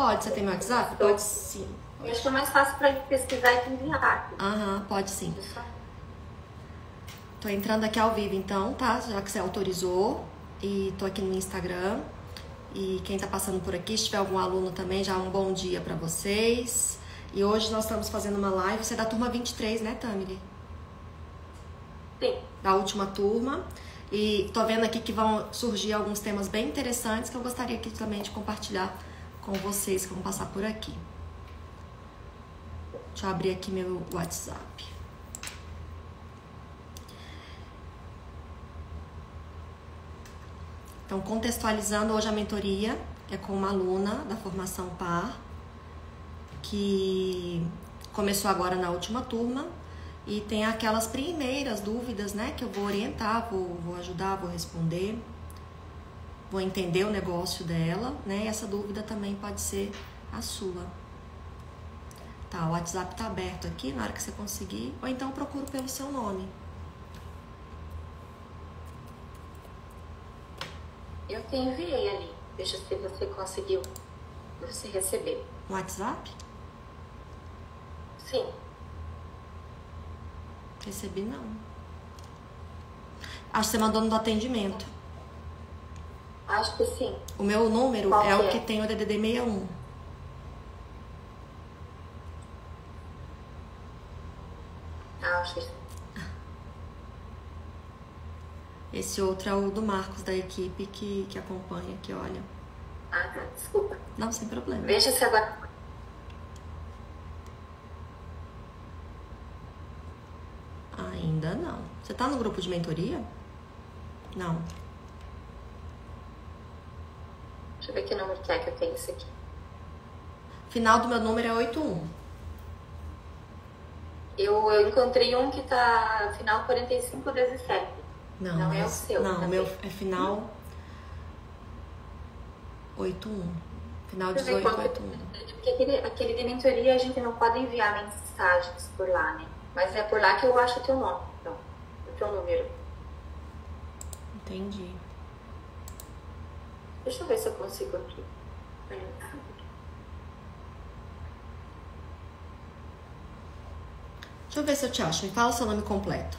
Pode, você tem meu WhatsApp? Pode sim. Eu acho que é mais fácil pra pesquisar e te enviar. Aham, pode sim. Tô entrando aqui ao vivo então, tá? Já que você autorizou. E tô aqui no Instagram. E quem tá passando por aqui, se tiver algum aluno também, já um bom dia pra vocês. E hoje nós estamos fazendo uma live. Você é da turma 23, né, Tamiri? Sim. Da última turma. E tô vendo aqui que vão surgir alguns temas bem interessantes que eu gostaria aqui também de compartilhar com vocês que vão passar por aqui. Deixa eu abrir aqui meu WhatsApp. Então, contextualizando, hoje a mentoria é com uma aluna da formação PAR, que começou agora na última turma e tem aquelas primeiras dúvidas, né, que eu vou orientar, vou ajudar, vou responder, vou entender o negócio dela, né, e essa dúvida também pode ser a sua. Tá, o WhatsApp tá aberto aqui, na hora que você conseguir, ou então eu procuro pelo seu nome. Eu te enviei ali. Deixa eu ver se você conseguiu você receber. No WhatsApp? Sim. Recebi não. Acho que você mandou no atendimento. Acho que sim. O meu número Qual é o é? que tem o DDD 61. Acho que Esse outro é o do Marcos, da equipe que acompanha, que olha. tá. Desculpa. Não, sem problema. Veja se agora... Ainda não. Você tá no grupo de mentoria? Não. Deixa eu ver que número que é que eu tenho esse aqui. Final do meu número é 81. Eu encontrei um que tá final 4517. Não é o seu. Não, o também. meu é final 81. Final Deixa eu ver 1881. Porque aquele de mentoria a gente não pode enviar mensagens por lá, né? Mas é por lá que eu acho o teu nome, então, o teu número. Entendi. Deixa eu ver se eu consigo aqui. Deixa eu ver se eu te acho. Me fala o seu nome completo.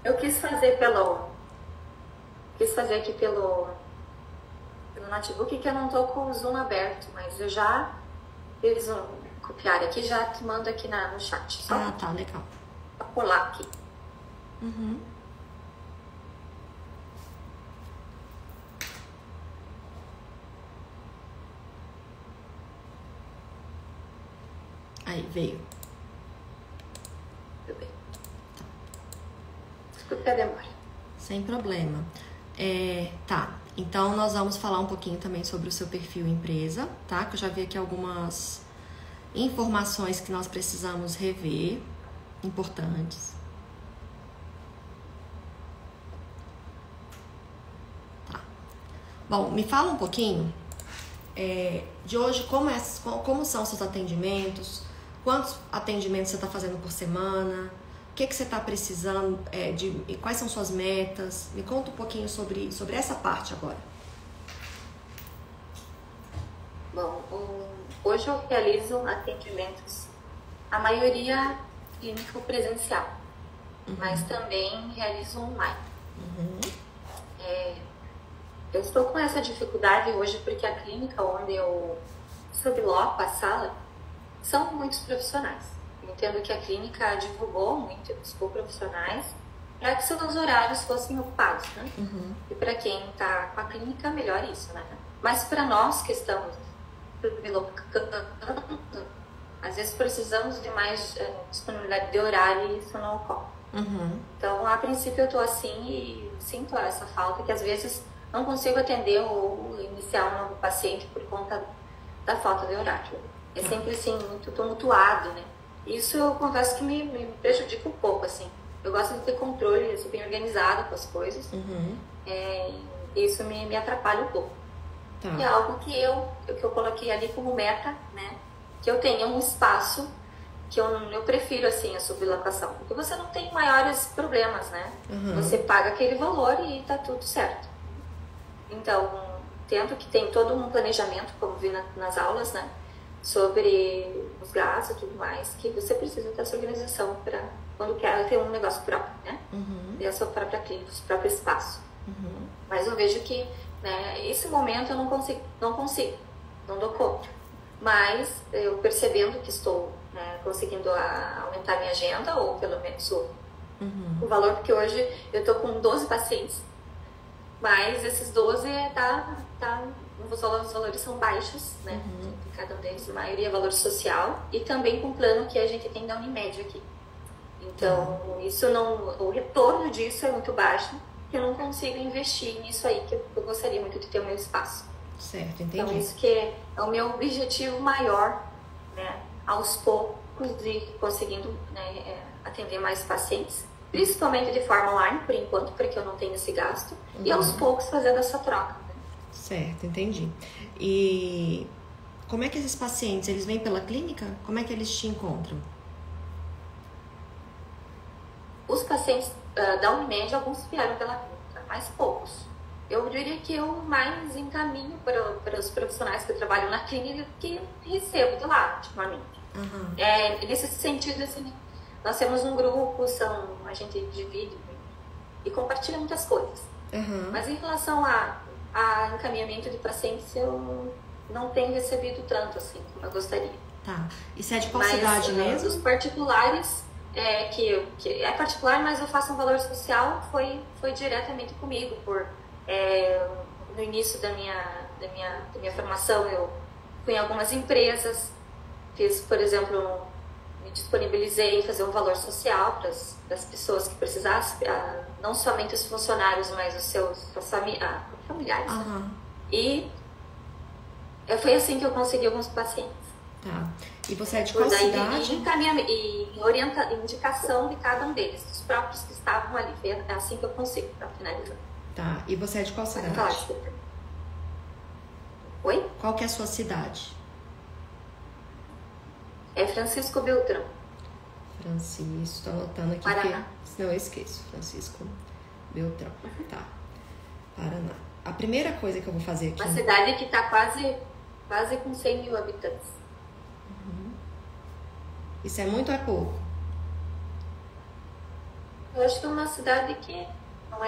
Eu quis fazer aqui pelo notebook que eu não tô com o Zoom aberto, mas eu já fiz copiar aqui, já te mando aqui no chat. Só Ah, tá, legal. pra pular aqui. Uhum. Aí, veio. Tudo bem. Desculpa a demora. Sem problema. Tá, então nós vamos falar um pouquinho também sobre o seu perfil empresa, tá? Que eu já vi aqui algumas informações que nós precisamos rever, importantes. Tá. Bom, me fala um pouquinho de hoje, como são seus atendimentos, quantos atendimentos você está fazendo por semana, o que você está precisando, quais são suas metas. Me conta um pouquinho sobre essa parte agora. Bom, hoje eu realizo atendimentos, a maioria clínico presencial, mas também realizo online. Eu estou com essa dificuldade hoje porque a clínica onde eu subloco a sala são muitos profissionais. Eu entendo que a clínica divulgou muito, buscou profissionais para que seus horários fossem ocupados, né? E para quem está com a clínica, melhor isso, né? Mas para nós que estamos sublocando, às vezes precisamos de mais disponibilidade de horário e isso não ocorre. Então, a princípio eu estou assim e sinto essa falta que às vezes não consigo atender ou iniciar um novo paciente por conta da falta de horário. É sempre assim, muito tumultuado, né? Isso eu confesso que me prejudica um pouco, assim. Eu gosto de ter controle, ser bem organizada com as coisas. Isso me atrapalha um pouco. Tá. É algo que eu coloquei ali como meta, né? Que eu tenha um espaço que eu prefiro, assim, a sublocação. Porque você não tem maiores problemas, né? Você paga aquele valor e tá tudo certo. Então, tendo que tem todo um planejamento, como vi nas aulas, né? sobre os gastos e tudo mais, que você precisa ter essa organização para quando quer ter um negócio próprio, né? Ter a sua própria clínica, o seu próprio espaço. Mas eu vejo que, né, esse momento eu não consigo, não dou conta. Mas eu percebendo que estou, né, conseguindo aumentar minha agenda, ou pelo menos o valor, porque hoje eu estou com 12 pacientes, mas esses 12 os valores são baixos, né? Cada um deles, a maioria é valor social, e também com o plano que a gente tem da Unimed aqui. Então, o retorno disso é muito baixo, que eu não consigo investir nisso aí, que eu gostaria muito de ter o meu espaço. Certo, entendi. Então, isso que é o meu objetivo maior, né? Aos poucos, de conseguindo, né, atender mais pacientes, principalmente de forma online, por enquanto, porque eu não tenho esse gasto, e aos poucos fazendo essa troca. Né? Certo, entendi. E como é que esses pacientes, eles vêm pela clínica? Como é que eles te encontram? Os pacientes da Unimed, alguns vieram pela clínica, mas poucos. Eu diria que eu mais encaminho para os profissionais que trabalham na clínica que recebo de lá, ultimamente. Nesse sentido, assim, nós temos um grupo, a gente divide e compartilha muitas coisas. Mas em relação a encaminhamento de pacientes, eu não tenho recebido tanto assim como eu gostaria. Tá. Isso é de qual cidade mesmo? Os particulares, que é particular, mas eu faço um valor social, foi diretamente comigo. No início da minha formação, eu fui em algumas empresas, fiz, por exemplo, me disponibilizei em fazer um valor social para as pessoas que precisassem, não somente os funcionários, mas os seus familiares. E foi assim que eu consegui alguns pacientes. Tá. E você é de qual cidade? E indicação de cada um deles, dos próprios que estavam ali. É assim que eu consigo, para finalizar. Tá. E você é de qual cidade? Oi? Qual que é a sua cidade? É Francisco Beltrão. Francisco, tô anotando aqui, Paraná. porque senão eu esqueço. Francisco Beltrão. Tá. Paraná. A primeira coisa que eu vou fazer aqui... Uma cidade que está quase com 100 mil habitantes. Isso é muito ou é pouco? Eu acho que é uma cidade que não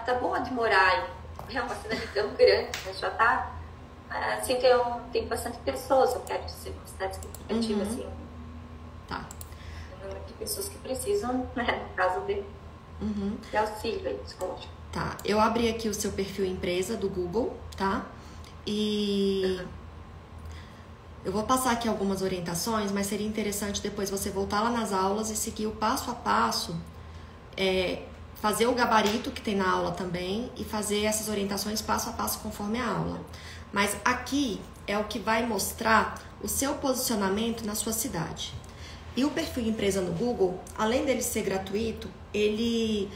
tá boa de morar. É uma cidade tão grande, mas já tá... Assim, tem bastante pessoas, eu quero dizer, uma cidade significativa, assim. Tá. O número de pessoas que precisam, né, no caso de auxílio aí, psicológico. Tá, eu abri aqui o seu perfil empresa do Google, tá? E eu vou passar aqui algumas orientações, mas seria interessante depois você voltar lá nas aulas e seguir o passo a passo, fazer o gabarito que tem na aula também e fazer essas orientações passo a passo conforme a aula. Mas aqui é o que vai mostrar o seu posicionamento na sua cidade. E o perfil empresa no Google, além dele ser gratuito, ele...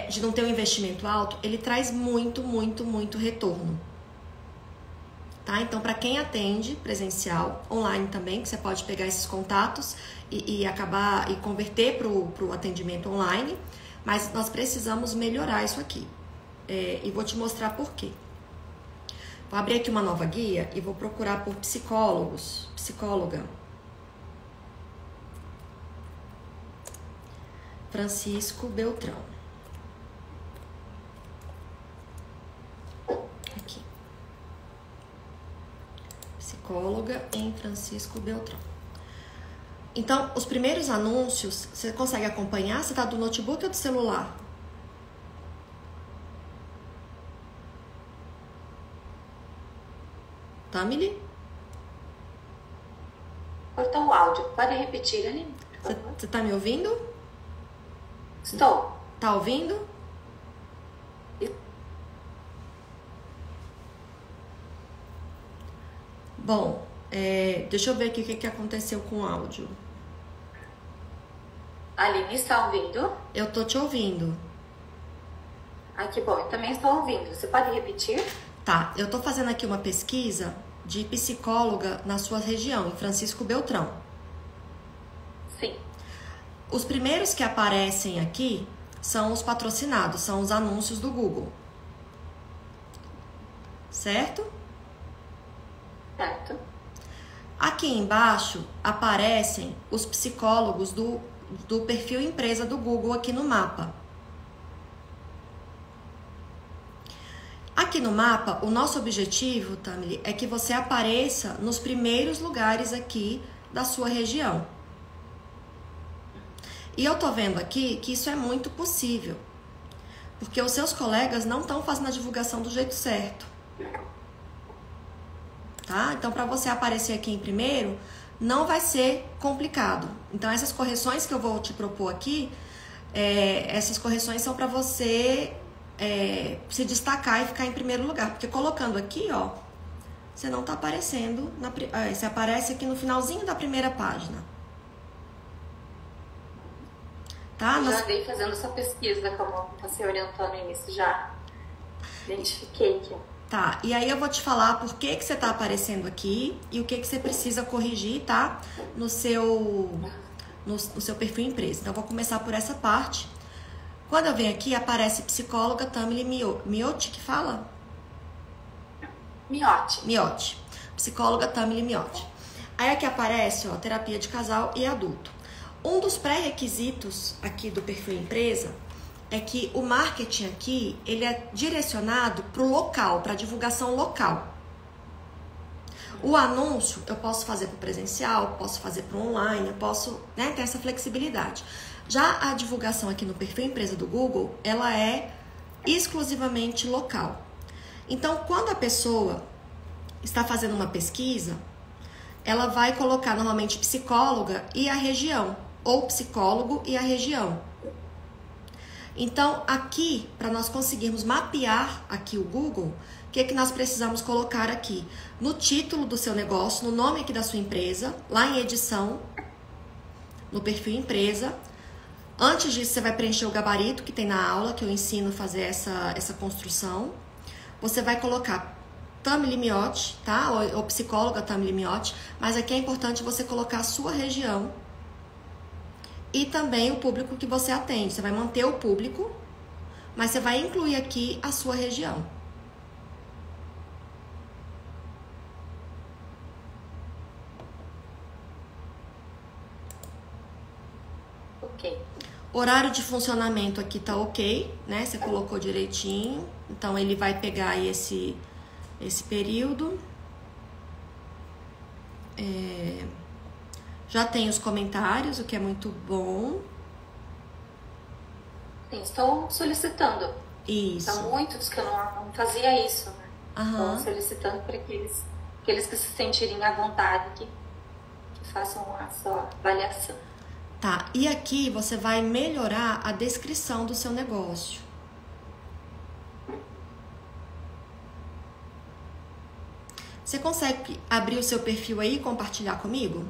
de não ter um investimento alto, ele traz muito, muito, muito retorno. Tá? Então, para quem atende presencial, online também, que você pode pegar esses contatos e acabar e converter para o atendimento online, mas nós precisamos melhorar isso aqui. E vou te mostrar por quê. Vou abrir aqui uma nova guia e vou procurar por psicólogos, psicóloga. Francisco Beltrão. Aqui. Psicóloga em Francisco Beltrão. Então, os primeiros anúncios, você consegue acompanhar? Você tá do notebook ou do celular? Tamily? Cortou o áudio. Pode repetir, Aline? Você tá me ouvindo? Estou. Tá ouvindo? Bom, deixa eu ver aqui o que aconteceu com o áudio. Aline, está ouvindo? Eu tô te ouvindo. Ah, que bom. Eu também estou ouvindo. Você pode repetir? Tá, eu tô fazendo aqui uma pesquisa de psicóloga na sua região, em Francisco Beltrão. Sim. Os primeiros que aparecem aqui são os patrocinados, são os anúncios do Google. Certo? Certo. Aqui embaixo aparecem os psicólogos do perfil empresa do Google aqui no mapa. Aqui no mapa, o nosso objetivo, Tamily, é que você apareça nos primeiros lugares aqui da sua região. E eu tô vendo aqui que isso é muito possível, porque os seus colegas não estão fazendo a divulgação do jeito certo. Tá? Então, para você aparecer aqui em primeiro, não vai ser complicado. Então, essas correções que eu vou te propor aqui, essas correções são para você se destacar e ficar em primeiro lugar. Porque colocando aqui, ó, você não tá aparecendo, você aparece aqui no finalzinho da primeira página. Tá? Já andei fazendo essa pesquisa, como você orientou no início, já identifiquei aqui. Tá, e aí eu vou te falar por que você tá aparecendo aqui e o que você precisa corrigir, tá? No seu perfil empresa. Então, eu vou começar por essa parte. Quando eu venho aqui, aparece psicóloga Tamily Miotti, que fala? Miotti. Psicóloga Tamily Miotti. Aí aqui aparece, ó, terapia de casal e adulto. Um dos pré-requisitos aqui do perfil empresa é que o marketing aqui, ele é direcionado para o local, para divulgação local. O anúncio eu posso fazer para o presencial, posso fazer para o online, eu posso, né, ter essa flexibilidade. Já a divulgação aqui no perfil empresa do Google, ela é exclusivamente local. Então, quando a pessoa está fazendo uma pesquisa, ela vai colocar normalmente psicóloga e a região, ou psicólogo e a região. Então, aqui, para nós conseguirmos mapear aqui o Google, o que é que nós precisamos colocar aqui? No título do seu negócio, no nome aqui da sua empresa, lá em edição, no perfil empresa. Antes disso, você vai preencher o gabarito que tem na aula, que eu ensino a fazer essa construção. Você vai colocar Tamily Miotti, tá? Ou psicóloga Tamily Miotti, mas aqui é importante você colocar a sua região e também o público que você atende. Você vai manter o público, mas você vai incluir aqui a sua região. Ok. Horário de funcionamento aqui tá ok, né? Você colocou direitinho. Então, ele vai pegar aí esse período. Já tem os comentários, o que é muito bom. Sim, estou solicitando. Isso. São muitos que eu não fazia isso, né? Aham. Estou solicitando para aqueles que se sentirem à vontade, que façam a sua avaliação. Tá, e aqui você vai melhorar a descrição do seu negócio. Você consegue abrir o seu perfil aí e compartilhar comigo?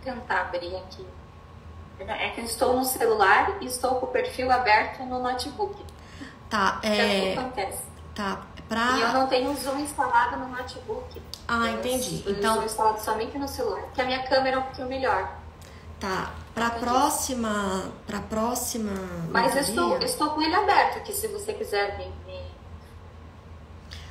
Vou tentar abrir aqui. É que eu estou no celular e estou com o perfil aberto no notebook. Tá, O que acontece? Tá, E eu não tenho o Zoom instalado no notebook. Entendi. Então, Zoom instalado somente no celular, porque a minha câmera é um pouquinho melhor. Tá, pra próxima Mas mentoria... eu estou com ele aberto aqui, se você quiser vir.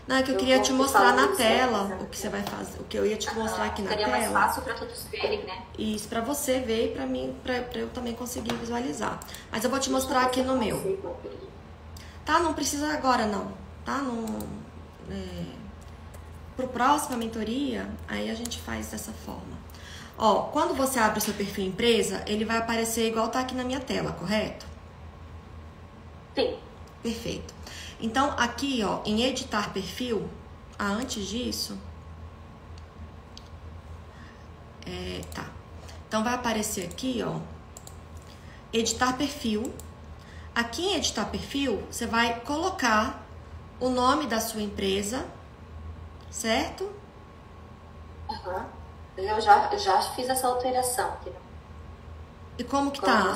Não, é que eu queria te mostrar na tela o que você vai fazer, o que eu ia te mostrar aqui na tela. Seria mais fácil para todos verem, né? Isso, pra você ver e pra mim, pra eu também conseguir visualizar. Mas eu vou te mostrar aqui no meu. Tá, não precisa agora não, tá? Pro próxima mentoria, aí a gente faz dessa forma. Ó, quando você abre o seu perfil empresa, ele vai aparecer igual tá aqui na minha tela, correto? Sim. Perfeito. Então, aqui, ó, em editar perfil, antes disso... tá. Então, vai aparecer aqui, ó, editar perfil. Aqui em editar perfil, você vai colocar o nome da sua empresa, certo? Uhum. Eu já fiz essa alteração aqui. E como que tá?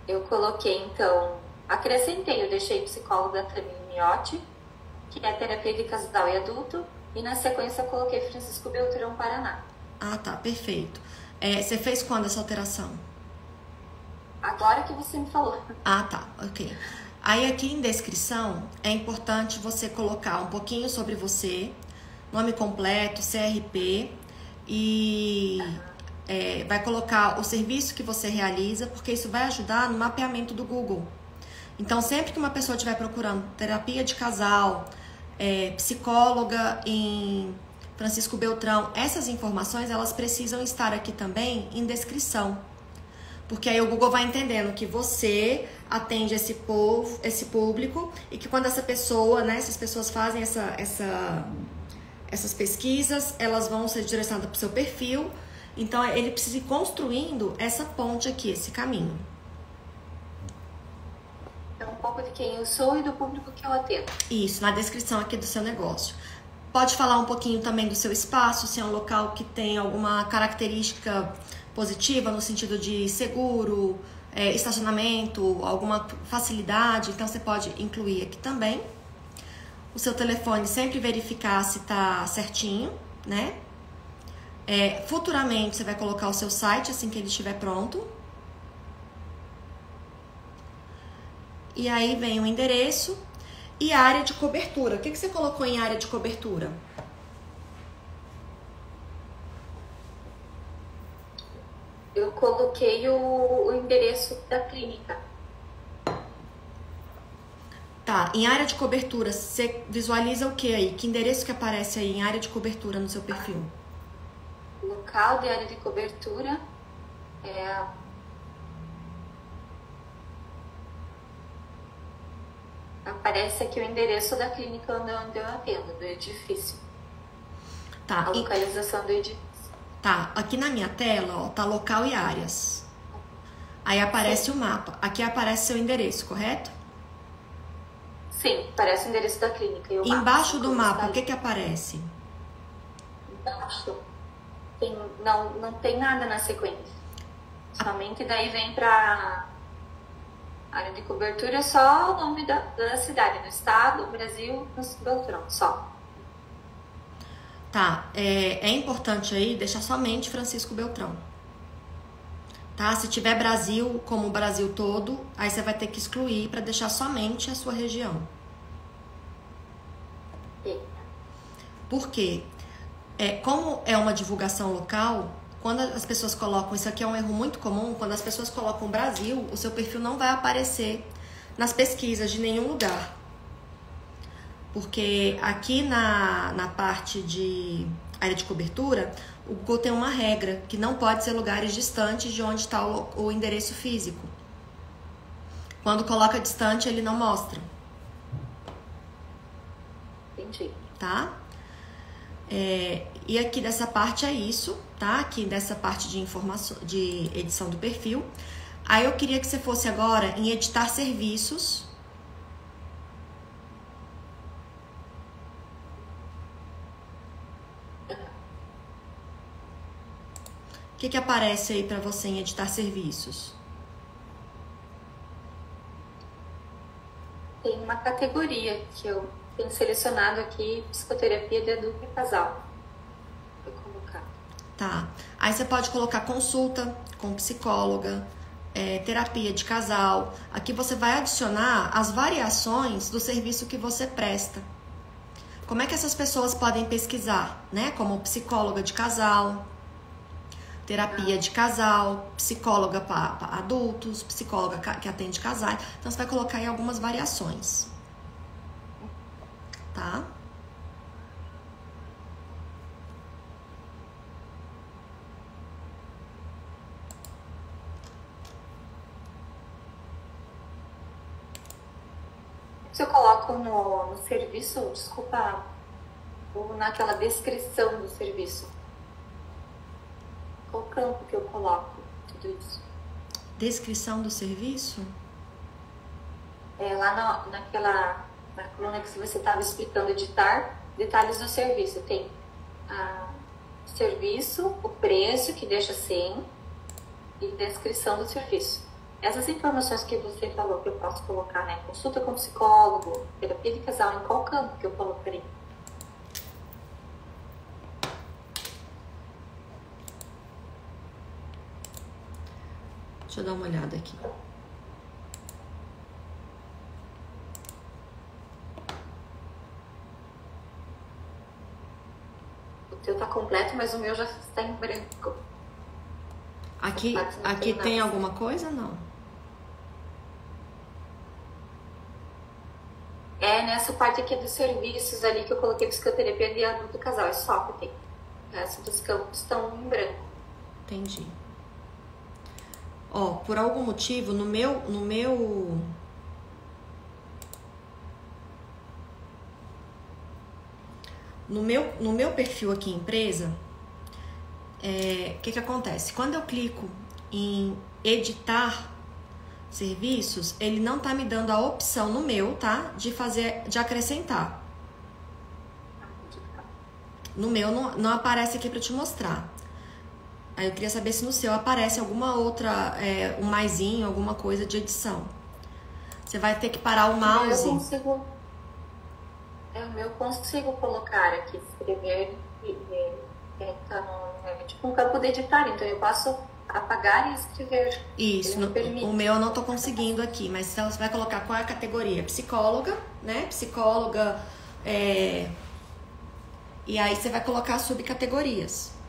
Eu coloquei, então, acrescentei, eu deixei psicóloga Tamily Miotti, que é terapia de casal e adulto, e na sequência eu coloquei Francisco Beltrão, Paraná. Ah, tá, perfeito. Você fez quando essa alteração? Agora que você me falou. Ah, tá, ok. Aí aqui em descrição é importante você colocar um pouquinho sobre você, nome completo, CRP e vai colocar o serviço que você realiza, porque isso vai ajudar no mapeamento do Google. Então sempre que uma pessoa estiver procurando terapia de casal, psicóloga em Francisco Beltrão, essas informações elas precisam estar aqui também em descrição. Porque aí o Google vai entendendo que você atende esse público e que quando essa pessoa, né, essas pessoas fazem essas pesquisas, elas vão ser direcionadas para o seu perfil. Então ele precisa ir construindo essa ponte aqui, esse caminho. É um pouco de quem eu sou e do público que eu atendo. Isso, na descrição aqui do seu negócio. Pode falar um pouquinho também do seu espaço, se é um local que tem alguma característica positiva no sentido de seguro, estacionamento, alguma facilidade, então você pode incluir aqui também. O seu telefone sempre verificar se tá certinho, né? Futuramente você vai colocar o seu site assim que ele estiver pronto. E aí vem o endereço e a área de cobertura. O que você colocou em área de cobertura? Eu coloquei o endereço da clínica. Tá, em área de cobertura, você visualiza o que aí? Que endereço que aparece aí em área de cobertura no seu perfil? Local de área de cobertura aparece aqui o endereço da clínica onde eu atendo, do edifício. Tá, a localização do edifício. Tá, aqui na minha tela, ó, tá local e áreas. Aí aparece o mapa. Aqui aparece seu endereço, correto? Sim, aparece o endereço da clínica. E o embaixo mapa, do mapa, o que aparece? Embaixo não tem nada na sequência. Somente daí vem pra área de cobertura, só o nome da cidade, no estado, Brasil, Francisco Beltrão, só. Tá, é importante aí deixar somente Francisco Beltrão. Tá? Se tiver Brasil, como o Brasil todo, aí você vai ter que excluir para deixar somente a sua região. Por quê? Como é uma divulgação local, quando as pessoas colocam, isso aqui é um erro muito comum, quando as pessoas colocam Brasil, o seu perfil não vai aparecer nas pesquisas de nenhum lugar. Porque aqui na parte de área de cobertura, o Google tem uma regra, que não pode ser lugares distantes de onde está o endereço físico. Quando coloca distante, ele não mostra. Entendi. Tá? E aqui dessa parte é isso, tá? Aqui dessa parte de informação, de edição do perfil. Aí eu queria que você fosse agora em editar serviços. O que aparece aí para você em editar serviços? Tem uma categoria que eu tenho selecionado aqui, psicoterapia de adulto e casal. Vou colocar. Tá. Aí você pode colocar consulta com psicóloga, terapia de casal. Aqui você vai adicionar as variações do serviço que você presta. Como é que essas pessoas podem pesquisar, né? Como psicóloga de casal, terapia de casal, psicóloga para adultos, psicóloga que atende casais. Então, você vai colocar aí algumas variações. Tá? Se eu coloco no serviço, desculpa, ou naquela descrição do serviço, qual campo que eu coloco tudo isso? Descrição do serviço? Lá na coluna que você estava explicando, editar, detalhes do serviço. Tem serviço, o preço, que deixa 100, e descrição do serviço. Essas informações que você falou que eu posso colocar, né? Consulta com psicólogo, terapia de casal, em qual campo que eu colocaria? Deixa eu dar uma olhada aqui. teu tá completo, mas o meu já está em branco. Aqui tem alguma coisa? Não. É nessa parte aqui dos serviços ali que eu coloquei psicoterapia de adulto e casal. É só que tem. O resto dos campos estão em branco. Entendi. Ó, por algum motivo, no meu perfil aqui, empresa, o que acontece? Quando eu clico em editar serviços, ele não tá me dando a opção no meu, tá? De acrescentar. No meu não aparece aqui para te mostrar. Aí eu queria saber se no seu aparece alguma outra, um maisinho, alguma coisa de edição. Você vai ter que parar o mouse. O meu consigo colocar aqui, escrever, tá tipo um campo de editar, então eu posso apagar e escrever. Isso, o meu eu não tô conseguindo aqui, mas você vai colocar qual é a categoria? Psicóloga, né? Psicóloga, e aí você vai colocar subcategorias.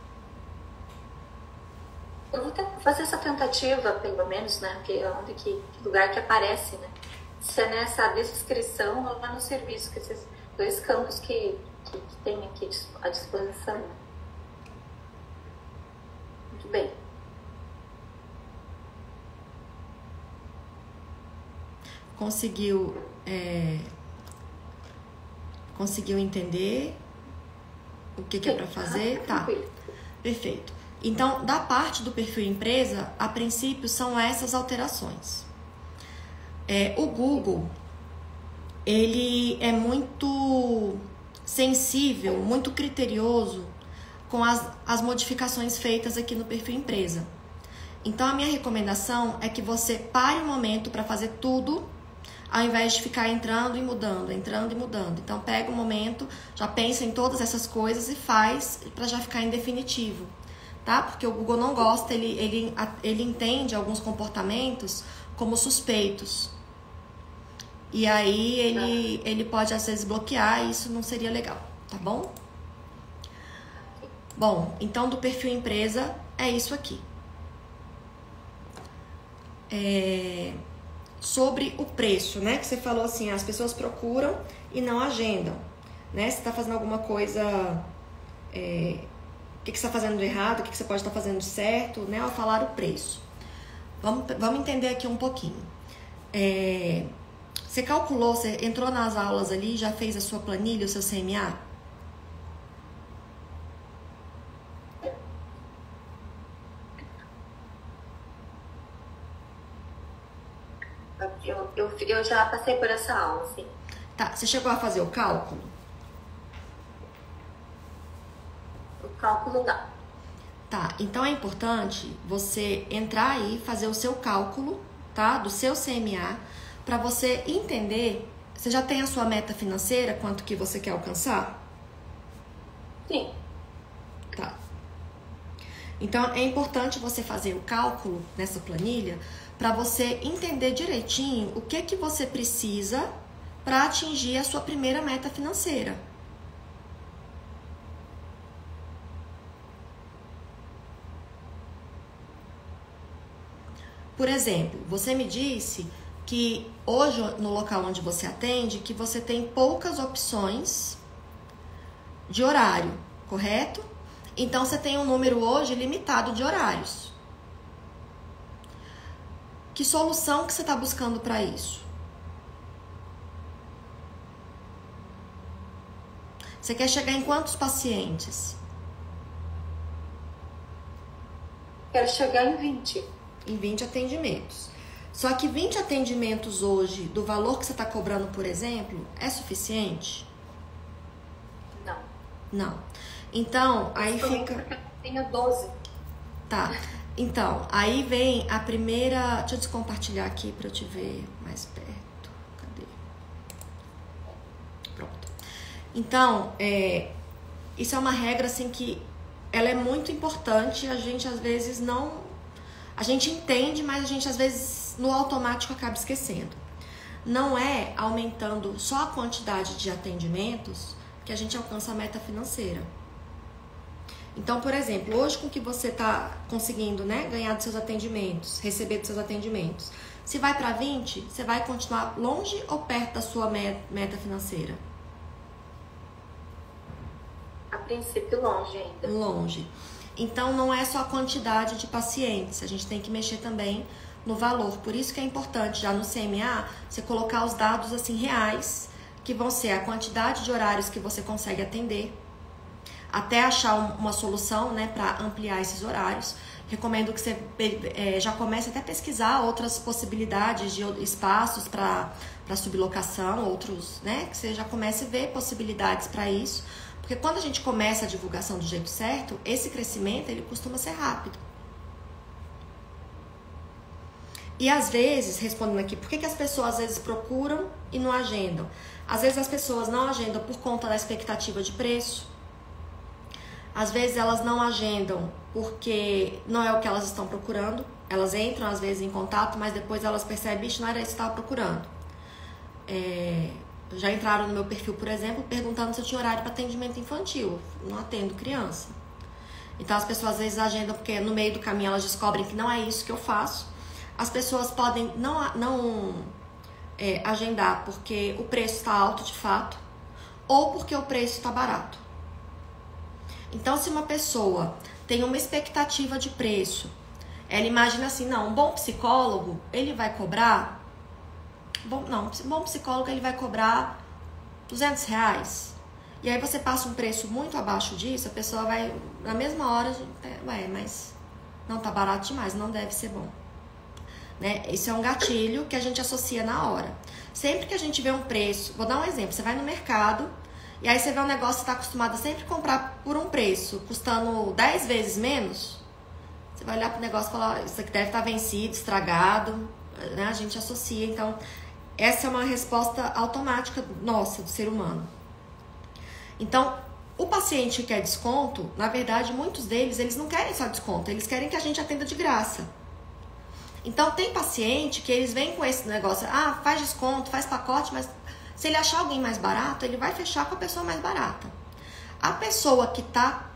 Eu vou fazer essa tentativa, pelo menos, né? Que lugar que aparece, né? Se é nessa descrição ou lá no serviço, que esses dois campos que tem aqui à disposição. Muito bem. Conseguiu entender o que é para fazer? Tá, perfeito. Então, da parte do perfil empresa, a princípio são essas alterações. O Google, ele é muito sensível, muito criterioso com as modificações feitas aqui no perfil empresa. Então, a minha recomendação é que você pare um momento para fazer tudo, ao invés de ficar entrando e mudando. Então, pega um momento, já pensa em todas essas coisas e faz para já ficar em definitivo. Tá? Porque o Google não gosta, ele entende alguns comportamentos como suspeitos. E aí ele pode às vezes bloquear e isso não seria legal, tá bom? Bom, então do perfil empresa é isso aqui. Sobre o preço, né? Que você falou assim, as pessoas procuram e não agendam, né? Você tá fazendo alguma coisa... O que você está fazendo de errado, o que você pode estar fazendo de certo, né? Ao falar o preço. Vamos entender aqui um pouquinho. Você calculou, você entrou nas aulas ali, já fez a sua planilha, o seu CMA? Eu já passei por essa aula, sim. Tá, você chegou a fazer o cálculo? Cálculo não. Tá, então é importante você entrar aí, fazer o seu cálculo, tá? Do seu CMA, para você entender. Você já tem a sua meta financeira, quanto que você quer alcançar? Sim. Tá. Então é importante você fazer o cálculo nessa planilha para você entender direitinho o que você precisa para atingir a sua primeira meta financeira. Por exemplo, você me disse que hoje no local onde você atende, que você tem poucas opções de horário, correto? Então você tem um número hoje limitado de horários. Que solução que você está buscando para isso? Você quer chegar em quantos pacientes? Quero chegar em 20. Em 20 atendimentos. Só que 20 atendimentos hoje, do valor que você está cobrando, por exemplo, é suficiente? Não. Não. Então, aí fica... Eu tenho 12. Tá. Então, aí vem a primeira... Deixa eu descompartilhar aqui para eu te ver mais perto. Cadê? Pronto. Então, isso é uma regra, assim, que ela é muito importante. A gente, às vezes, não... A gente entende, mas a gente, às vezes, no automático acaba esquecendo. Não é aumentando só a quantidade de atendimentos que a gente alcança a meta financeira. Então, por exemplo, hoje com que você está conseguindo, né, ganhar dos seus atendimentos, receber dos seus atendimentos, se vai para 20, você vai continuar longe ou perto da sua meta financeira? A princípio, longe ainda. Longe. Então, não é só a quantidade de pacientes, a gente tem que mexer também no valor. Por isso que é importante, já no CMA, você colocar os dados assim reais, que vão ser a quantidade de horários que você consegue atender, até achar uma solução, né, para ampliar esses horários. Recomendo que você já comece até a pesquisar outras possibilidades de espaços para sublocação, outros, né, que você já comece a ver possibilidades para isso. Porque quando a gente começa a divulgação do jeito certo, esse crescimento ele costuma ser rápido. E às vezes, respondendo aqui, por que as pessoas às vezes procuram e não agendam? Às vezes as pessoas não agendam por conta da expectativa de preço. Às vezes elas não agendam porque não é o que elas estão procurando. Elas entram às vezes em contato, mas depois elas percebem que não era isso que estava procurando. Já entraram no meu perfil, por exemplo, perguntando se eu tinha horário para atendimento infantil. Não atendo criança. Então as pessoas às vezes agendam porque no meio do caminho elas descobrem que não é isso que eu faço. As pessoas podem não agendar porque o preço está alto de fato ou porque o preço está barato. Então, se uma pessoa tem uma expectativa de preço, ela imagina assim, não, um bom psicólogo, ele vai cobrar... um bom psicólogo, ele vai cobrar R$200. E aí você passa um preço muito abaixo disso, a pessoa vai, na mesma hora, mas não tá barato demais, não deve ser bom. Né? Isso é um gatilho que a gente associa na hora. Sempre que a gente vê um preço, vou dar um exemplo, você vai no mercado, e aí você vê um negócio que você está acostumado a sempre comprar por um preço, custando 10 vezes menos, você vai olhar pro negócio e falar, isso aqui deve estar vencido, estragado, né? A gente associa, então, essa é uma resposta automática nossa, do ser humano. Então, o paciente que quer desconto, na verdade, muitos deles, eles não querem só desconto, eles querem que a gente atenda de graça. Então, tem paciente que eles vêm com esse negócio, faz desconto, faz pacote, mas se ele achar alguém mais barato, ele vai fechar com a pessoa mais barata. A pessoa que está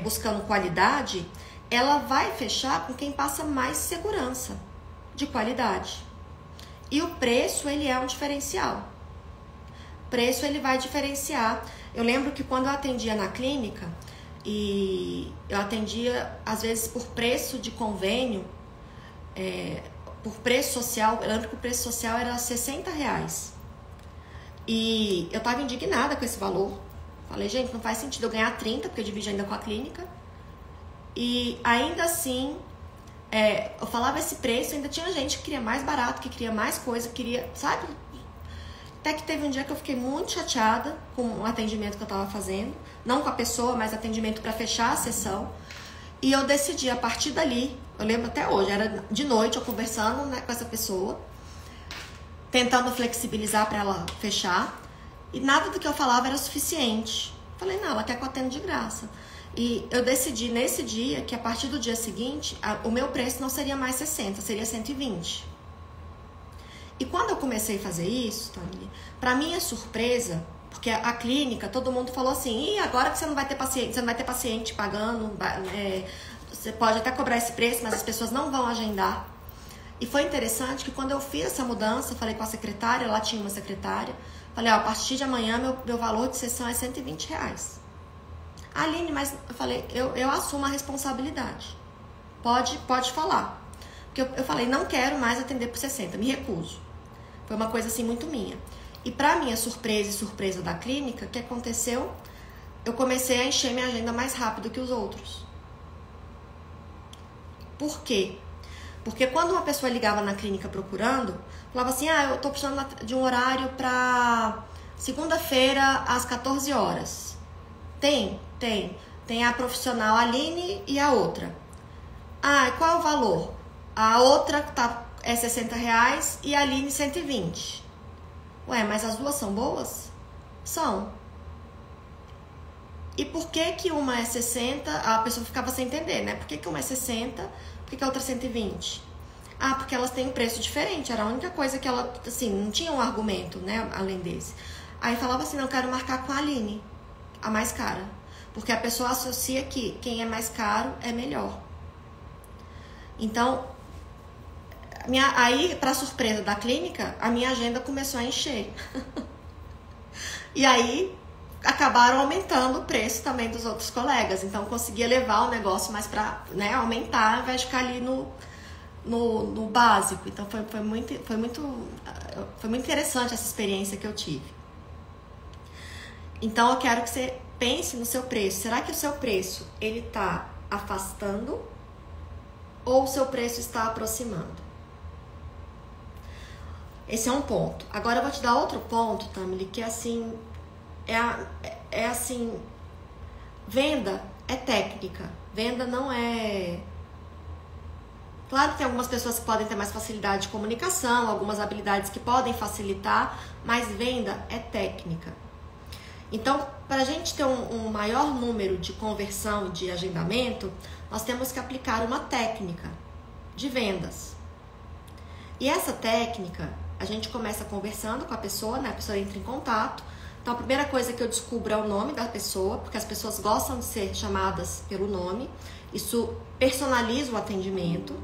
buscando qualidade, ela vai fechar com quem passa mais segurança de qualidade. E o preço, ele é um diferencial. O preço, ele vai diferenciar. Eu lembro que quando eu atendia na clínica, e eu atendia, às vezes, por preço de convênio, por preço social, eu lembro que o preço social era R$60. E eu tava indignada com esse valor. Falei, gente, não faz sentido eu ganhar 30, porque eu divido ainda com a clínica. E ainda assim, eu falava esse preço, ainda tinha gente que queria mais barato, que queria mais coisa, queria, sabe? Até que teve um dia que eu fiquei muito chateada com o atendimento que eu tava fazendo. Não com a pessoa, mas atendimento para fechar a sessão. E eu decidi, a partir dali, eu lembro até hoje, era de noite eu conversando, né, com essa pessoa, tentando flexibilizar para ela fechar, e nada do que eu falava era suficiente. Falei, não, ela quer que eu atenda de graça. E eu decidi nesse dia que a partir do dia seguinte, o meu preço não seria mais 60, seria 120. E quando eu comecei a fazer isso, Tony, para minha surpresa, porque a clínica, todo mundo falou assim, e agora que você não vai ter paciente pagando, você pode até cobrar esse preço, mas as pessoas não vão agendar. E foi interessante que quando eu fiz essa mudança, falei com a secretária, lá tinha uma secretária, falei, a partir de amanhã meu valor de sessão é R$120. Aline, mas eu falei, eu assumo a responsabilidade. Pode falar. Porque eu falei, não quero mais atender por 60, me recuso. Foi uma coisa assim muito minha. E pra minha surpresa e surpresa da clínica, o que aconteceu? Eu comecei a encher minha agenda mais rápido que os outros. Por quê? Porque quando uma pessoa ligava na clínica procurando, falava assim, eu tô precisando de um horário pra segunda-feira às 14 horas. Tem. Tem a profissional Aline e a outra. Qual é o valor? A outra é R$60 e a Aline 120. Ué, mas as duas são boas? São. E por que uma é 60? A pessoa ficava sem entender, né? Por que uma é 60? Por que a outra é 120? Porque elas têm um preço diferente. Era a única coisa que ela, assim, não tinha um argumento, né? Além desse. Aí falava assim, não, eu quero marcar com a Aline, a mais cara. Porque a pessoa associa que quem é mais caro é melhor. Então, aí, para surpresa da clínica, a minha agenda começou a encher. E aí, acabaram aumentando o preço também dos outros colegas. Então, conseguia levar o negócio mais para, né, aumentar, ao invés de ficar ali no básico. Então, foi muito interessante essa experiência que eu tive. Então, eu quero que você pense no seu preço. Será que o seu preço, ele está afastando ou o seu preço está aproximando? Esse é um ponto. Agora eu vou te dar outro ponto, Tamily, que assim, assim, venda é técnica. Venda não é... Claro que tem algumas pessoas que podem ter mais facilidade de comunicação, algumas habilidades que podem facilitar, mas venda é técnica. Então, para a gente ter um maior número de conversão de agendamento, nós temos que aplicar uma técnica de vendas. E essa técnica, a gente começa conversando com a pessoa, né? A pessoa entra em contato. Então, a primeira coisa que eu descubro é o nome da pessoa, porque as pessoas gostam de ser chamadas pelo nome. Isso personaliza o atendimento.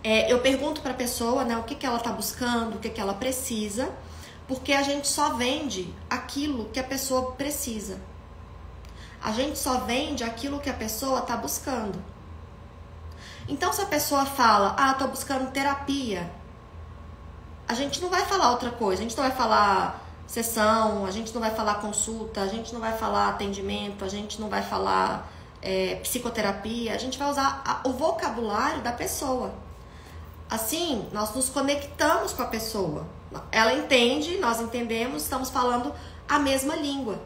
Eu pergunto para a pessoa, né, o que ela está buscando, o que ela precisa, porque a gente só vende aquilo que a pessoa precisa. A gente só vende aquilo que a pessoa está buscando. Então, se a pessoa fala, estou buscando terapia, a gente não vai falar outra coisa. A gente não vai falar sessão, a gente não vai falar consulta, a gente não vai falar atendimento, a gente não vai falar psicoterapia. A gente vai usar o vocabulário da pessoa. Assim, nós nos conectamos com a pessoa. Ela entende, nós entendemos, estamos falando a mesma língua,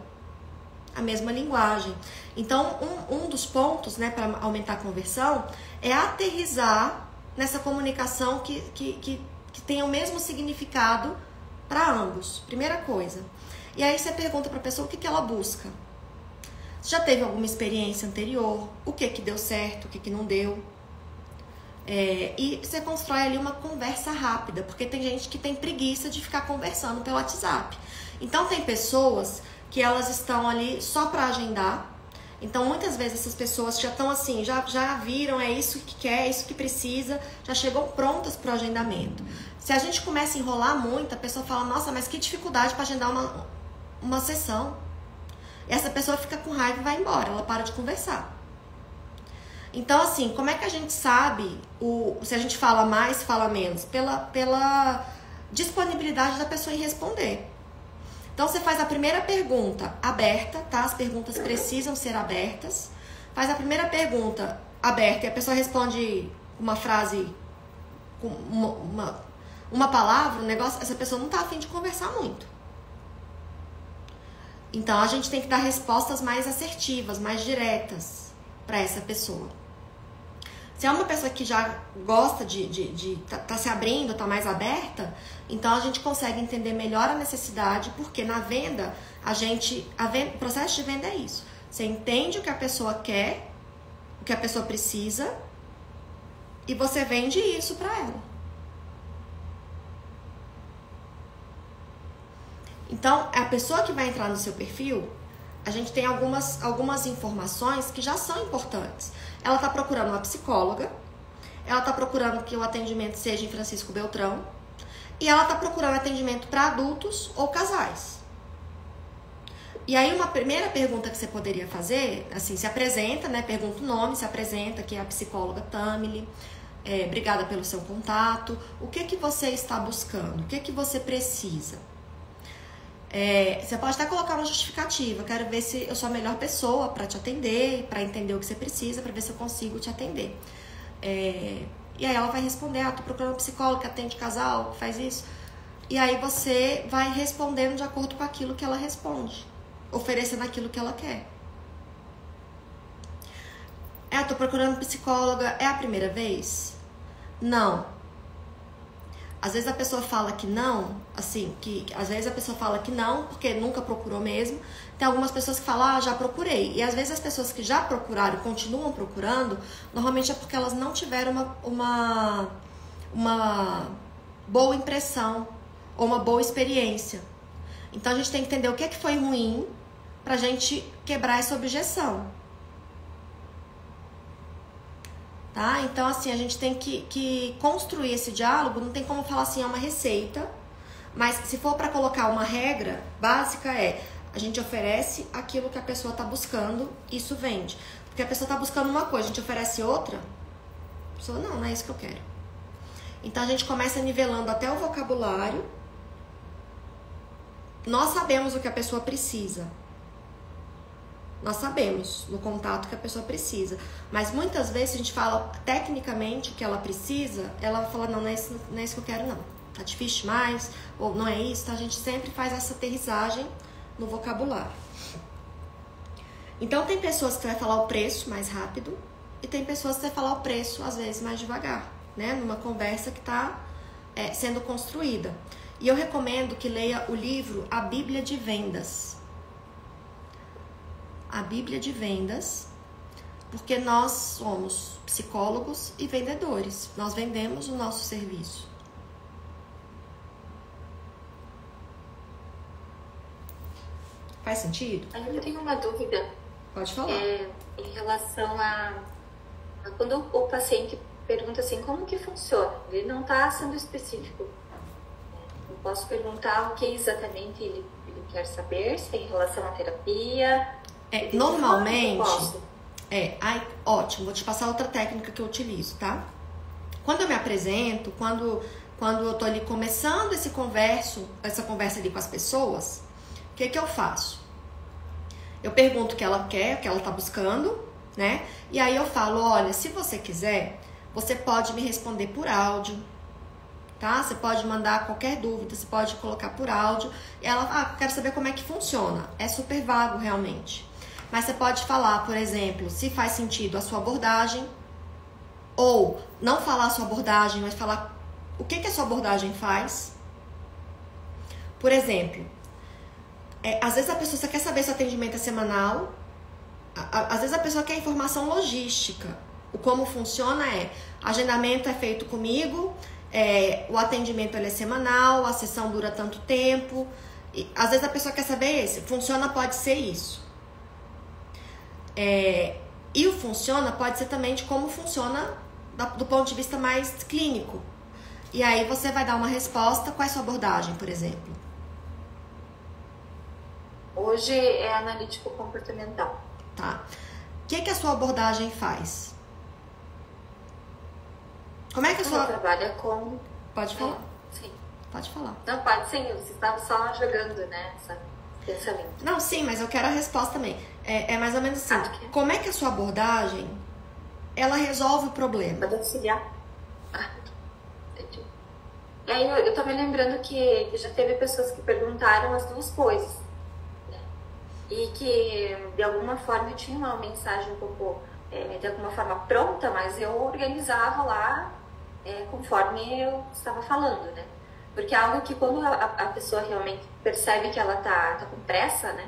a mesma linguagem. Então, um dos pontos, né, para aumentar a conversão é aterrissar nessa comunicação que tenha o mesmo significado para ambos. Primeira coisa. E aí você pergunta para a pessoa o que ela busca. Você já teve alguma experiência anterior? O que deu certo, o que não deu? E você constrói ali uma conversa rápida, porque tem gente que tem preguiça de ficar conversando pelo WhatsApp. Então tem pessoas que elas estão ali só para agendar. Então muitas vezes essas pessoas já estão assim, já viram, é isso que quer, é isso que precisa, já chegam prontas para o agendamento. Se a gente começa a enrolar muito, a pessoa fala, nossa, mas que dificuldade para agendar uma sessão. E essa pessoa fica com raiva e vai embora, ela para de conversar. Então, assim, como é que a gente sabe se a gente fala mais, fala menos? Pela disponibilidade da pessoa em responder. Então, você faz a primeira pergunta aberta, tá? As perguntas precisam ser abertas. Faz a primeira pergunta aberta e a pessoa responde uma frase, uma palavra, um negócio. Essa pessoa não tá a fim de conversar muito. Então, a gente tem que dar respostas mais assertivas, mais diretas para essa pessoa. Se é uma pessoa que já gosta tá se abrindo, tá mais aberta, então a gente consegue entender melhor a necessidade, porque na venda, o processo de venda é isso. Você entende o que a pessoa quer, o que a pessoa precisa, e você vende isso para ela. Então, a pessoa que vai entrar no seu perfil, a gente tem algumas informações que já são importantes. Ela está procurando uma psicóloga, ela está procurando que o atendimento seja em Francisco Beltrão, e ela está procurando atendimento para adultos ou casais. E aí uma primeira pergunta que você poderia fazer, assim, se apresenta, né? Pergunta o nome, se apresenta, que é a psicóloga Tamily, obrigada pelo seu contato, o que você está buscando, o que você precisa. Você pode até colocar uma justificativa. Quero ver se eu sou a melhor pessoa para te atender, para entender o que você precisa, para ver se eu consigo te atender. E aí ela vai responder, tô procurando um psicólogo que atende casal, que faz isso. E aí você vai respondendo de acordo com aquilo que ela responde, oferecendo aquilo que ela quer. Tô procurando psicóloga, é a primeira vez? Não. Às vezes a pessoa fala que não, assim, às vezes a pessoa fala que não, porque nunca procurou mesmo. Tem algumas pessoas que falam, já procurei. E às vezes as pessoas que já procuraram e continuam procurando, normalmente é porque elas não tiveram uma boa impressão ou uma boa experiência. Então a gente tem que entender o que foi ruim, pra gente quebrar essa objeção. Tá? Então, assim, a gente tem que construir esse diálogo. Não tem como falar assim, é uma receita. Mas se for para colocar uma regra básica a gente oferece aquilo que a pessoa está buscando, isso vende. Porque a pessoa está buscando uma coisa, a gente oferece outra, a pessoa, não é isso que eu quero. Então a gente começa nivelando até o vocabulário. Nós sabemos o que a pessoa precisa. Nós sabemos no contato que a pessoa precisa. Mas muitas vezes a gente fala tecnicamente o que ela precisa, ela vai falar, não é isso que eu quero, não. Tá difícil demais, ou não é isso. Então a gente sempre faz essa aterrissagem no vocabulário. Então tem pessoas que vai falar o preço mais rápido e tem pessoas que vai falar o preço às vezes mais devagar, né? Numa conversa que está sendo construída. E eu recomendo que leia o livro A Bíblia de Vendas. A Bíblia de Vendas, porque nós somos psicólogos e vendedores. Nós vendemos o nosso serviço. Faz sentido? Eu tenho uma dúvida. Pode falar. Em relação a quando o paciente pergunta assim, como que funciona? Ele não está sendo específico. Eu posso perguntar o que exatamente ele quer saber, se é em relação à terapia. Normalmente... ótimo, vou te passar outra técnica que eu utilizo, tá? Quando eu me apresento, quando eu tô ali começando essa conversa ali com as pessoas, o que eu faço? Eu pergunto o que ela quer, o que ela tá buscando, né? E aí eu falo, olha, se você quiser, você pode me responder por áudio, tá? Você pode mandar qualquer dúvida, você pode colocar por áudio. E ela, quero saber como é que funciona. É super vago, realmente. Mas você pode falar, por exemplo, se faz sentido a sua abordagem, ou não falar a sua abordagem, mas falar o que a sua abordagem faz. Por exemplo... às vezes a pessoa só quer saber se o atendimento é semanal. Às vezes a pessoa quer informação logística. O como funciona agendamento é feito comigo, o atendimento ele é semanal, a sessão dura tanto tempo. E, às vezes a pessoa quer saber funciona, pode ser isso. E o funciona pode ser também de como funciona do ponto de vista mais clínico. E aí você vai dar uma resposta, qual é a sua abordagem, por exemplo? Hoje é analítico comportamental. Tá. O que a sua abordagem faz? Como é que a sua... Ela trabalha com... Pode falar. Sim. Pode falar. Não, pode sim. Você estava só jogando, né? Esse pensamento. Não, sim, mas eu quero a resposta também. É mais ou menos assim. Como é que a sua abordagem, ela resolve o problema? Pode auxiliar. Entendi. E aí eu tô me lembrando que já teve pessoas que perguntaram as duas coisas. E que de alguma forma eu tinha uma mensagem um pouco, de alguma forma pronta, mas eu organizava lá conforme eu estava falando, né? Porque é algo que quando a pessoa realmente percebe que ela tá com pressa, né?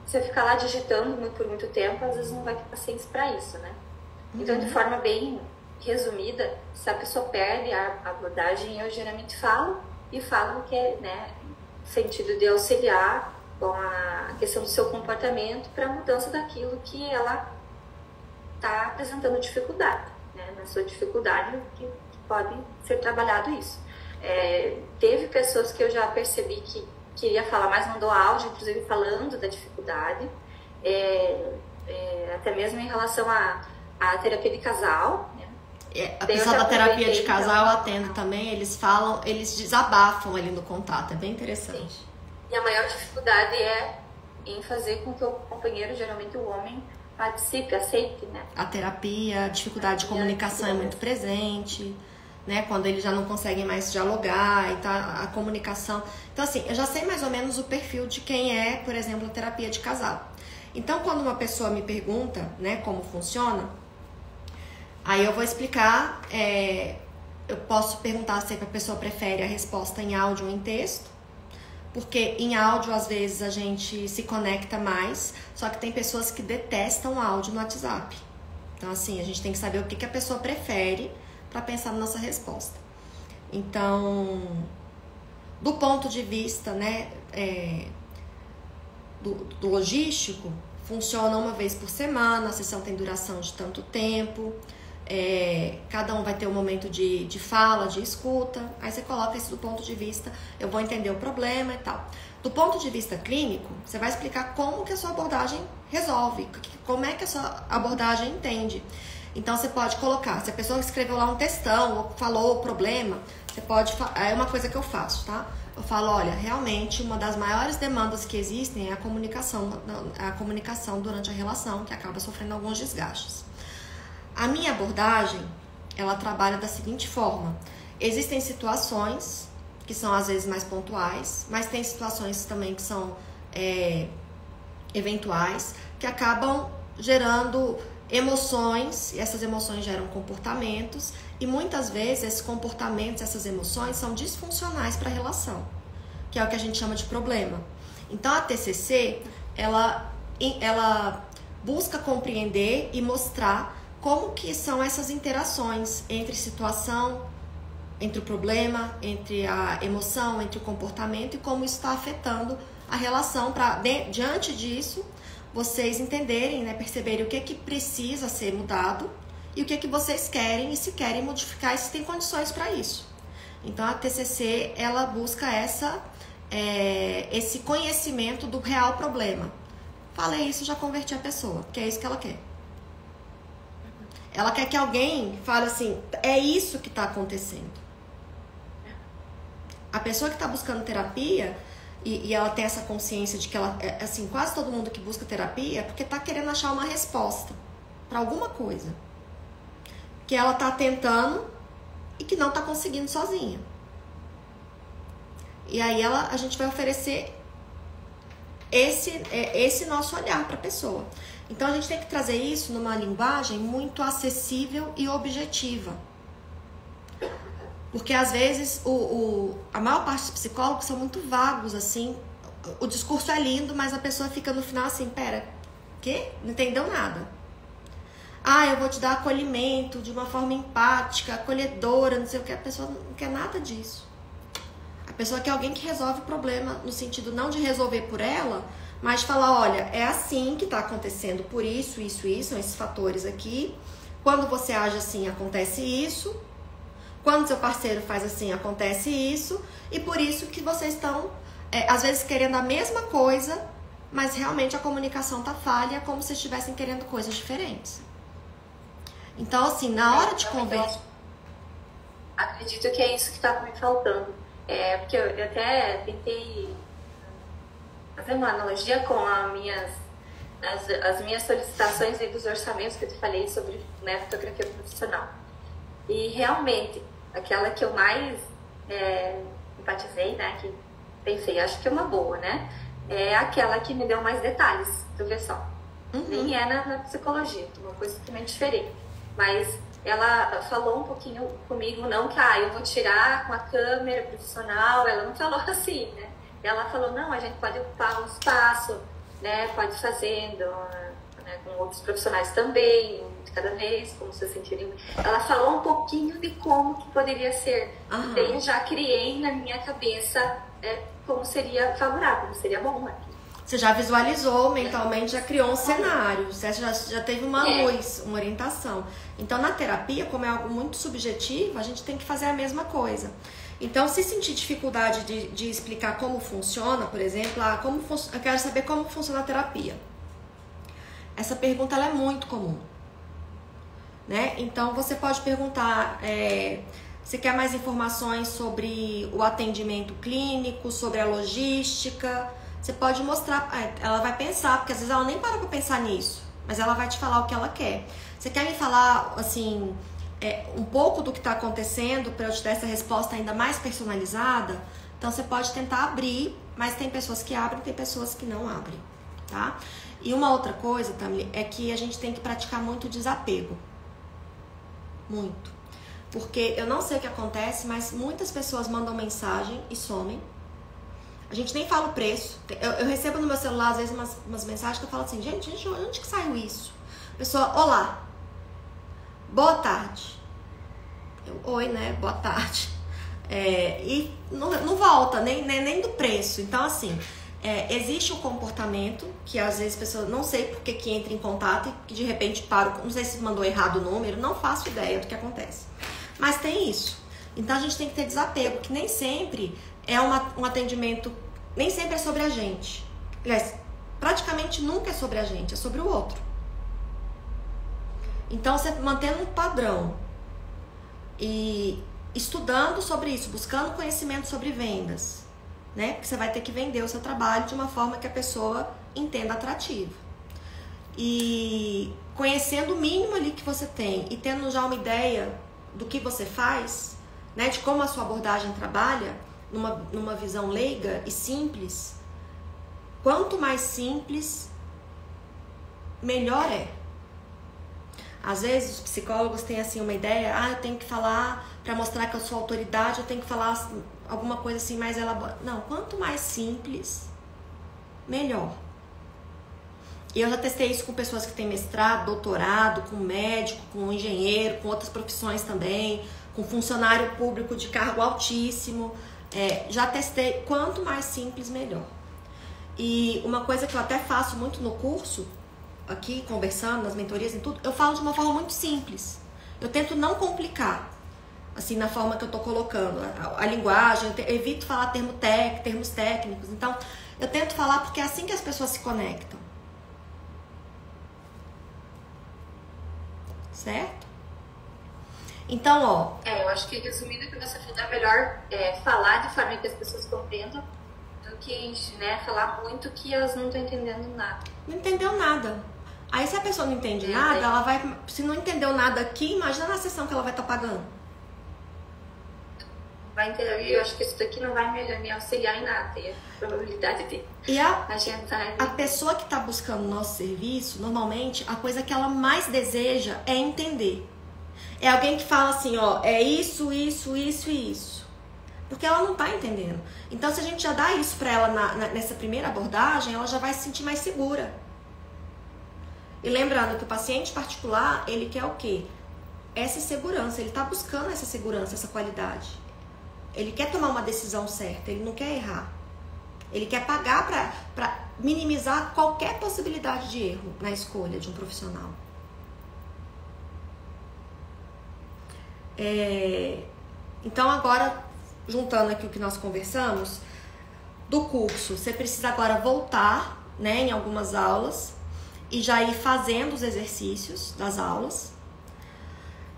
Se eu ficar lá digitando por muito tempo, às vezes não vai ter paciência para isso, né? Então, de forma bem resumida, se a pessoa perde a abordagem, eu geralmente falo que é, né, no sentido de auxiliar com a questão do seu comportamento para a mudança daquilo que ela está apresentando dificuldade, né? Na sua dificuldade que pode ser trabalhado isso. Teve pessoas que eu já percebi que queria falar mais, mandou áudio, inclusive falando da dificuldade, até mesmo em relação à terapia de casal, né? A pessoa da terapia de casal eu atendo também, eles desabafam ali no contato, é bem interessante. Sim. E a maior dificuldade é em fazer com que o companheiro, geralmente o homem, participe, aceite, né? A terapia, a dificuldade de comunicação é muito presente, né? Quando eles já não conseguem mais dialogar, então a comunicação... Então, assim, eu já sei mais ou menos o perfil de quem é, por exemplo, a terapia de casal. Então, quando uma pessoa me pergunta, né, como funciona, aí eu vou explicar, eu posso perguntar se a pessoa prefere a resposta em áudio ou em texto, porque em áudio, às vezes, a gente se conecta mais, só que tem pessoas que detestam áudio no WhatsApp. Então, assim, a gente tem que saber o que a pessoa prefere para pensar na nossa resposta. Então, do ponto de vista, né, do logístico, funciona uma vez por semana, a sessão tem duração de tanto tempo, cada um vai ter um momento de fala, de escuta, aí você coloca isso do ponto de vista, eu vou entender o problema e tal. Do ponto de vista clínico, você vai explicar como que a sua abordagem resolve, como é que a sua abordagem entende. Então, você pode colocar, se a pessoa escreveu lá um textão ou falou o problema, você pode, é uma coisa que eu faço, tá? Eu falo, olha, realmente uma das maiores demandas que existem é a comunicação durante a relação, que acaba sofrendo alguns desgastes. A minha abordagem, ela trabalha da seguinte forma: existem situações que são às vezes mais pontuais, mas tem situações também que são eventuais, que acabam gerando emoções, e essas emoções geram comportamentos, e muitas vezes esses comportamentos, essas emoções são disfuncionais para a relação, que é o que a gente chama de problema. Então a TCC, ela busca compreender e mostrar como que são essas interações entre situação, entre o problema, entre a emoção, entre o comportamento, e como isso está afetando a relação, para diante disso vocês entenderem, né, perceberem o que precisa ser mudado e o que vocês querem, e se querem modificar e se tem condições para isso. Então a TCC, ela busca esse conhecimento do real problema. Falei isso, já converti a pessoa, que é isso que ela quer. Ela quer que alguém fale assim, é isso que está acontecendo. A pessoa que está buscando terapia, e ela tem essa consciência de que ela, assim, quase todo mundo que busca terapia é porque está querendo achar uma resposta para alguma coisa que ela está tentando e que não está conseguindo sozinha. E aí a gente vai oferecer esse nosso olhar para a pessoa. Então a gente tem que trazer isso numa linguagem muito acessível e objetiva. Porque às vezes a maior parte dos psicólogos são muito vagos, assim. O discurso é lindo, mas a pessoa fica no final assim, pera, quê? Não entendeu nada. Eu vou te dar acolhimento de uma forma empática, acolhedora, não sei o que. A pessoa não quer nada disso. A pessoa quer alguém que resolve o problema, no sentido não de resolver por ela, mas de falar, olha, é assim que está acontecendo por isso, são esses fatores aqui. Quando você age assim, acontece isso. Quando seu parceiro faz assim, acontece isso. E por isso que vocês estão, às vezes, querendo a mesma coisa, mas realmente a comunicação tá falha, como se estivessem querendo coisas diferentes. Então, assim, na hora de conversar... Acredito que é isso que estava me faltando. Porque eu até tentei fazer uma analogia com as minhas solicitações e dos orçamentos que eu te falei sobre, né, fotografia profissional. E realmente, aquela que eu mais empatizei, né, que pensei, acho que é uma boa, né, é aquela que me deu mais detalhes, tu vê só. Nem é na psicologia, uma coisa totalmente diferente. Mas ela falou um pouquinho comigo, não que eu vou tirar com a câmera profissional, ela não falou assim, né. Ela falou, não, a gente pode ocupar um espaço, né, pode ir fazendo, né, com outros profissionais também, de cada vez, como se sentirem. Ela falou um pouquinho de como que poderia ser. Daí eu já criei na minha cabeça como seria favorável, como seria bom aqui. Você já visualizou mentalmente, já criou um cenário, você já teve uma luz, uma orientação. Então, na terapia, como é algo muito subjetivo, a gente tem que fazer a mesma coisa. Então, se sentir dificuldade de explicar como funciona, por exemplo, eu quero saber como funciona a terapia. Essa pergunta ela é muito comum, né? Então, você pode perguntar, você quer mais informações sobre o atendimento clínico, sobre a logística? Você pode mostrar, ela vai pensar, porque às vezes ela nem para pra pensar nisso, mas ela vai te falar o que ela quer. Você quer me falar, assim, um pouco do que está acontecendo para eu te dar essa resposta ainda mais personalizada? Então, você pode tentar abrir, mas tem pessoas que abrem, tem pessoas que não abrem, tá? E uma outra coisa, Tammy, é que a gente tem que praticar muito desapego. Muito. Porque eu não sei o que acontece, mas muitas pessoas mandam mensagem e somem. A gente nem fala o preço. Eu recebo no meu celular, às vezes, umas mensagens que eu falo assim, gente, onde que saiu isso? Pessoa, olá, boa tarde. Oi, né? Boa tarde. E não volta, nem do preço. Então, assim, existe um comportamento que às vezes a pessoa não sei por que entra em contato e que de repente para, não sei se mandou errado o número, não faço ideia do que acontece. Mas tem isso. Então a gente tem que ter desapego, que nem sempre é um atendimento, nem sempre é sobre a gente. Aliás, praticamente nunca é sobre a gente, é sobre o outro. Então você mantendo um padrão e estudando sobre isso, buscando conhecimento sobre vendas, né? Porque você vai ter que vender o seu trabalho de uma forma que a pessoa entenda atrativo. E conhecendo o mínimo ali que você tem e tendo já uma ideia do que você faz, né? De como a sua abordagem trabalha, numa visão leiga e simples, quanto mais simples, melhor é. Às vezes os psicólogos têm assim uma ideia, eu tenho que falar para mostrar que eu sou autoridade, eu tenho que falar alguma coisa assim mais elaborada. Não, quanto mais simples, melhor. E eu já testei isso com pessoas que têm mestrado, doutorado, com médico, com engenheiro, com outras profissões também, com funcionário público de cargo altíssimo. Já testei, quanto mais simples, melhor. E uma coisa que eu até faço muito no curso, aqui conversando, nas mentorias e tudo, eu falo de uma forma muito simples. Eu tento não complicar, assim, na forma que eu tô colocando a linguagem, eu evito falar termos técnicos. Então, eu tento falar porque é assim que as pessoas se conectam. Certo? Então, eu acho que resumindo o que você falou, é melhor falar de forma que as pessoas compreendam do que, né, falar muito que elas não estão entendendo nada. Não entendeu nada. Aí se a pessoa não entende nada, ela vai. Se não entendeu nada aqui, imagina na sessão que ela vai estar pagando. Vai entender, eu acho que isso daqui não vai me auxiliar em nada. E a probabilidade de a pessoa que está buscando o nosso serviço, normalmente, a coisa que ela mais deseja é entender. É alguém que fala assim, é isso, isso, isso e isso. Porque ela não está entendendo. Então, se a gente já dá isso para ela nessa primeira abordagem, ela já vai se sentir mais segura. E lembrando que o paciente particular, ele quer o quê? Essa segurança, ele está buscando essa segurança, essa qualidade. Ele quer tomar uma decisão certa, ele não quer errar. Ele quer pagar para minimizar qualquer possibilidade de erro na escolha de um profissional. Então agora, juntando aqui o que nós conversamos, do curso, você precisa agora voltar, né, em algumas aulas e já ir fazendo os exercícios das aulas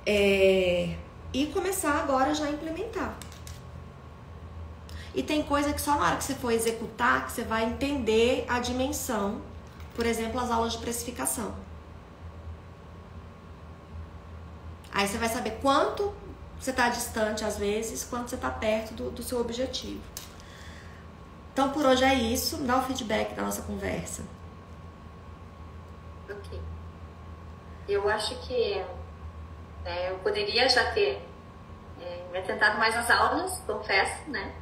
e começar agora já a implementar. E tem coisa que só na hora que você for executar que você vai entender a dimensão. Por exemplo, as aulas de precificação. Aí você vai saber quanto você está distante, às vezes, quanto você está perto do seu objetivo. Então, por hoje é isso. Dá o feedback da nossa conversa. Ok. Eu acho que eu poderia já ter me atentado mais às aulas, confesso, né?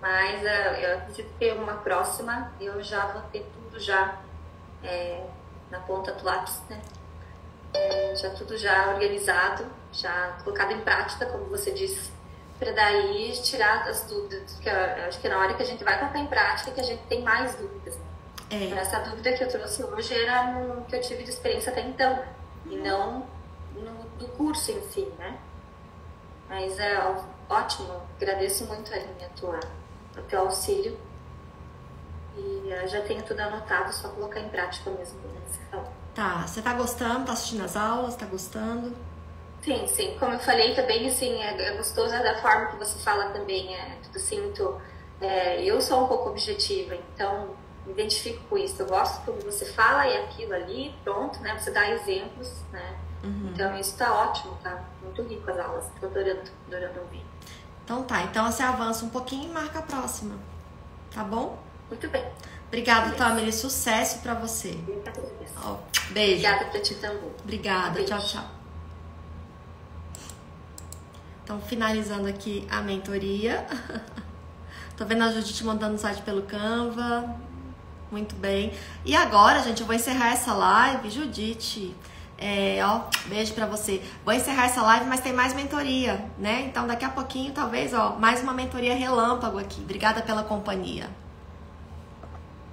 Mas eu acredito que uma próxima eu já vou ter tudo já na ponta do lápis, né? Já tudo já organizado, já colocado em prática, como você disse, para daí tirar as dúvidas, porque eu acho que na hora que a gente vai colocar em prática que a gente tem mais dúvidas. Essa dúvida que eu trouxe hoje era no que eu tive de experiência até então, e não do curso em si, né? Mas ótimo, agradeço muito, Aline, o teu auxílio, e já tenho tudo anotado, só colocar em prática mesmo, né? Tá, você tá gostando? Tá assistindo as aulas? Tá gostando? Sim. Como eu falei também, assim, é gostoso da forma que você fala também. Tudo assim, muito... eu sou um pouco objetiva, então me identifico com isso. Eu gosto como você fala e aquilo ali, pronto, né? Você dá exemplos, né? Uhum. Então isso tá ótimo, tá? Muito rico as aulas. Tô adorando ouvir. Então tá, então você avança um pouquinho e marca a próxima. Tá bom? Muito bem. Obrigada, Tamiri. Sucesso pra você. Beijo. Obrigada pra ti também. Obrigada. Beijo. Tchau. Então, finalizando aqui a mentoria. Tô vendo a Judite mandando site pelo Canva. Muito bem. E agora, gente, eu vou encerrar essa live. Judite, beijo pra você. Vou encerrar essa live, mas tem mais mentoria, né? Então, daqui a pouquinho, talvez, mais uma mentoria relâmpago aqui. Obrigada pela companhia.